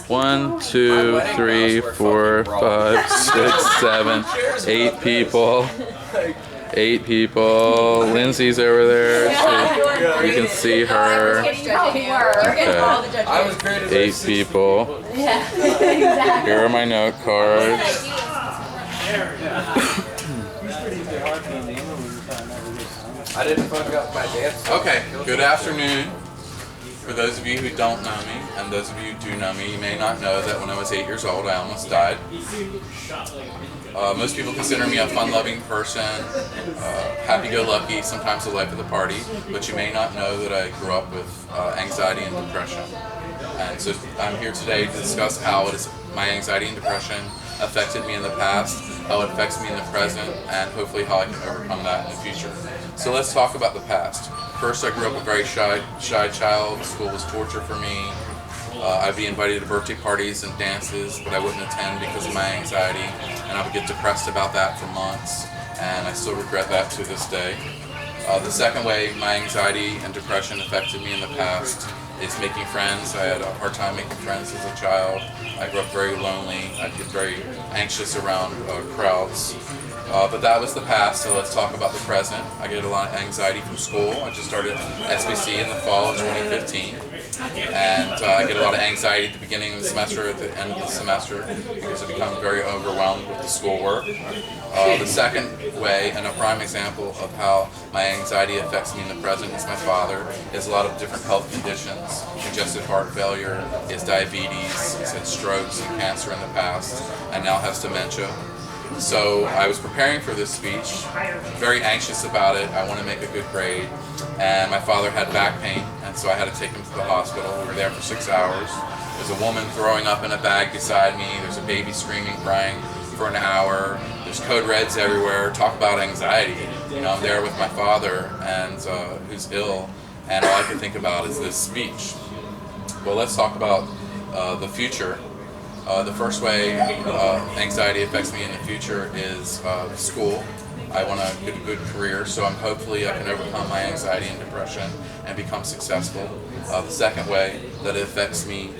1, 2, 3, 4, 5, 6, 7, 8 people. 8 people. Lindsay's over there. So you can see her. Okay. 8 people. Here are my note cards. I didn't fuck up my dance. Okay, good afternoon. For those of you who don't know me, and those of you who do know me, you may not know that when I was 8 years old, I almost died. Most people consider me a fun-loving person, happy-go-lucky, sometimes the life of the party, but you may not know that I grew up with anxiety and depression. And so I'm here today to discuss how my anxiety and depression affected me in the past, how it affects me in the present, and hopefully how I can overcome that in the future. So let's talk about the past. First, I grew up a very shy child. School was torture for me. I'd be invited to birthday parties and dances, but I wouldn't attend because of my anxiety, and I would get depressed about that for months, and I still regret that to this day. The second way my anxiety and depression affected me in the past is making friends. I had a hard time making friends as a child. I grew up very lonely. I get very anxious around crowds. But that was the past, so let's talk about the present. I get a lot of anxiety from school. I just started SBC in the fall of 2015. And I get a lot of anxiety at the beginning of the semester, at the end of the semester, because I become very overwhelmed with the schoolwork. The second way, and a prime example of how my anxiety affects me in the present, is my father. He has a lot of different health conditions, congestive heart failure, he has diabetes, he's had strokes and cancer in the past, and now has dementia. So I was preparing for this speech, very anxious about it. I want to make a good grade, and my father had back pain, and so I had to take him to the hospital. We were there for 6 hours. There's a woman throwing up in a bag beside me. There's a baby screaming, crying for an hour. There's code reds everywhere. Talk about anxiety. You know, I'm there with my father, and who's ill, and all I can think about is this speech. Well, let's talk about the future. The first way anxiety affects me in the future is school. I want to get a good career, so hopefully I can overcome my anxiety and depression and become successful. The second way that it affects me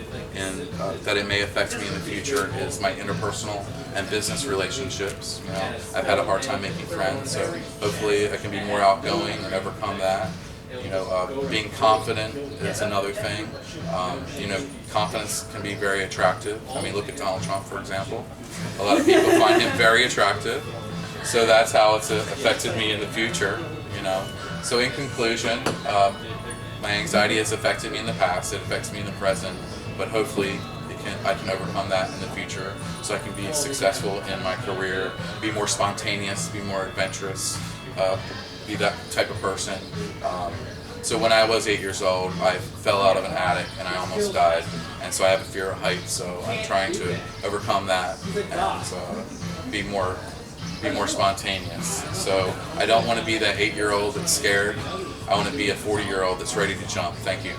that it may affect me in the future is my interpersonal and business relationships. You know, I've had a hard time making friends, so hopefully I can be more outgoing and overcome that. You know, being confident is another thing. You know, confidence can be very attractive. I mean, look at Donald Trump, for example. A lot of people find him very attractive. So that's how it's affected me in the future, you know. So in conclusion, my anxiety has affected me in the past, it affects me in the present, but hopefully I can overcome that in the future so I can be successful in my career, be more spontaneous, be more adventurous, be that type of person. So when I was 8 years old, I fell out of an attic and I almost died, and so I have a fear of heights. So I'm trying to overcome that and be more spontaneous. So I don't want to be that 8-year-old that's scared. I want to be a 40-year-old that's ready to jump. Thank you.